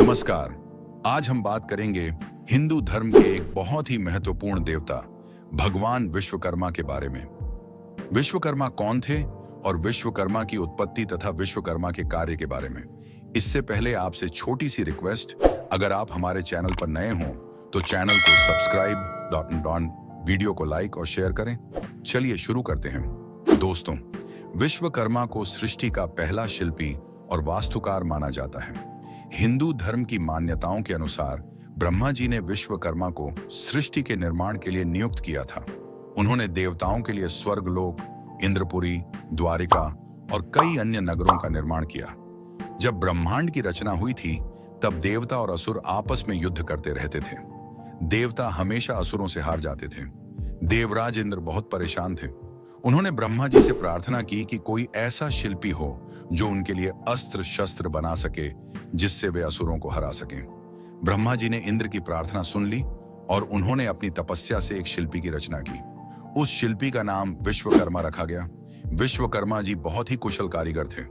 नमस्कार। आज हम बात करेंगे हिंदू धर्म के एक बहुत ही महत्वपूर्ण देवता भगवान विश्वकर्मा के बारे में। विश्वकर्मा कौन थे और विश्वकर्मा की उत्पत्ति तथा विश्वकर्मा के कार्य के बारे में। इससे पहले आपसे छोटी सी रिक्वेस्ट, अगर आप हमारे चैनल पर नए हों तो चैनल को सब्सक्राइब, वीडियो को लाइक और शेयर करें। चलिए शुरू करते हैं। दोस्तों, विश्वकर्मा को सृष्टि का पहला शिल्पी और वास्तुकार माना जाता है। हिंदू धर्म की मान्यताओं के अनुसार ब्रह्मा जी ने विश्वकर्मा को सृष्टि के निर्माण के लिए नियुक्त किया था। उन्होंने देवताओं के लिए स्वर्गलोक, इंद्रपुरी, द्वारिका और कई अन्य नगरों का निर्माण किया। जब ब्रह्मांड की रचना हुई थी तब देवता और असुर आपस में युद्ध करते रहते थे। देवता हमेशा असुरों से हार जाते थे। देवराज इंद्र बहुत परेशान थे। उन्होंने ब्रह्मा जी से प्रार्थना की कि कोई ऐसा शिल्पी हो जो उनके लिए अस्त्र शस्त्र बना सके, जिससे वे असुरों को हरा सकें। ब्रह्मा जी ने इंद्र की प्रार्थना सुन ली और उन्होंने अपनी तपस्या से एक शिल्पी की रचना की। उस शिल्पी का नाम विश्वकर्मा रखा गया। विश्वकर्मा जी बहुत ही कुशल कारीगर थे।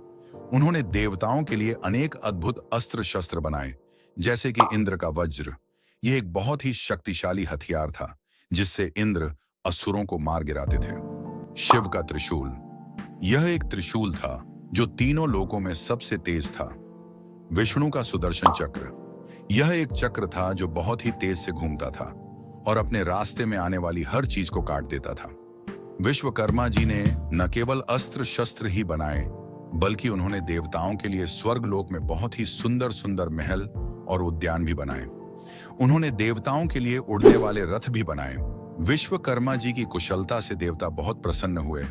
उन्होंने देवताओं के लिए अनेक अद्भुत अस्त्र शस्त्र बनाए, जैसे कि इंद्र का वज्र। यह एक बहुत ही शक्तिशाली हथियार था जिससे इंद्र असुरों को मार गिराते थे। शिव का त्रिशूल, यह एक त्रिशूल था जो तीनों लोकों में सबसे तेज था। विष्णु का सुदर्शन चक्र, यह एक चक्र था जो बहुत ही तेज से घूमता था और अपने रास्ते में आने वाली हर चीज को काट देता था। विश्वकर्मा जी ने न केवल अस्त्र शस्त्र ही बनाए, बल्कि उन्होंने देवताओं के लिए स्वर्गलोक में बहुत ही सुंदर सुंदर महल और उद्यान भी बनाए। उन्होंने देवताओं के लिए उड़ने वाले रथ भी बनाए। विश्वकर्मा जी की कुशलता से देवता बहुत प्रसन्न हुए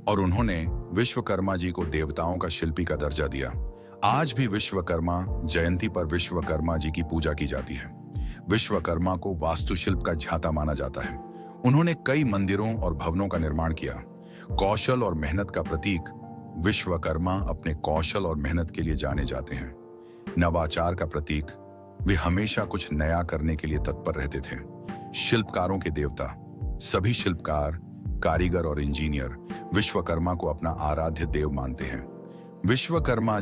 और उन्होंने विश्वकर्मा जी को देवताओं का शिल्पी का दर्जा दिया। आज भी विश्वकर्मा जयंती पर विश्वकर्मा जी की पूजा की जाती है। विश्वकर्मा को वास्तुशिल्प का झाता माना जाता है। उन्होंने कई मंदिरों और भवनों का निर्माण किया। कौशल और मेहनत का प्रतीक विश्वकर्मा अपने कौशल और मेहनत के लिए जाने जाते हैं। नवाचार का प्रतीक, वे हमेशा कुछ नया करने के लिए तत्पर रहते थे। शिल्पकारों के देवता, सभी शिल्पकार, कारीगर और इंजीनियर विश्वकर्मा को अपना आराध्य देव मानते हैं। विश्वकर्मा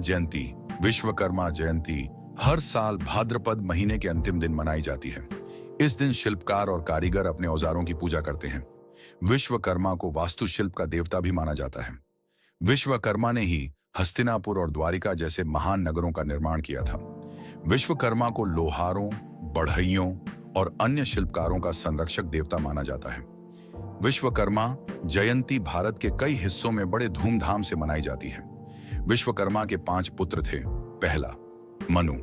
जयंती हर साल भाद्रपद महीने के अंतिम दिन मनाई जाती है। इस दिन शिल्पकार और कारीगर अपने औजारों की पूजा करते हैं। विश्वकर्मा को वास्तुशिल्प का देवता भी माना जाता है। विश्वकर्मा ने ही हस्तिनापुर और द्वारिका जैसे महान नगरों का निर्माण किया था। विश्वकर्मा को लोहारों, बढ़इयों और अन्य शिल्पकारों का संरक्षक देवता माना जाता है। विश्वकर्मा जयंती भारत के कई हिस्सों में बड़े धूमधाम से मनाई जाती है। विश्वकर्मा के 5 पुत्र थे। पहला, मनु।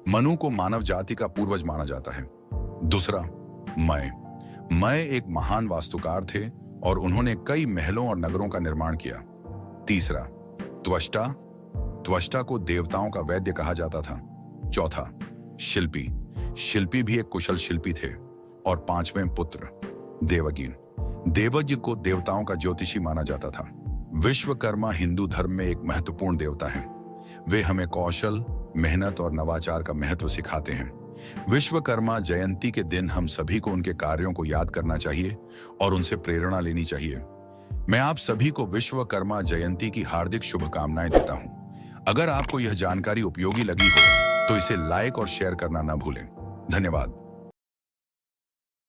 मनु को मानव जाति का पूर्वज माना जाता है। दूसरा, मय। मय एक महान वास्तुकार थे और उन्होंने कई महलों और नगरों का निर्माण किया। तीसरा, त्वष्टा। त्वष्टा को देवताओं का वैद्य कहा जाता था। चौथा, शिल्पी। शिल्पी भी एक कुशल शिल्पी थे। और 5वें पुत्र, देवज्ञ। देवज्ञ को देवताओं का ज्योतिषी माना जाता था। विश्वकर्मा हिंदू धर्म में एक महत्वपूर्ण देवता हैं। वे हमें कौशल, मेहनत और नवाचार का महत्व सिखाते हैं। विश्वकर्मा जयंती के दिन हम सभी को उनके कार्यों को याद करना चाहिए और उनसे प्रेरणा लेनी चाहिए। मैं आप सभी को विश्वकर्मा जयंती की हार्दिक शुभकामनाएं देता हूं। अगर आपको यह जानकारी उपयोगी लगी हो तो इसे लाइक और शेयर करना न भूलें। धन्यवाद।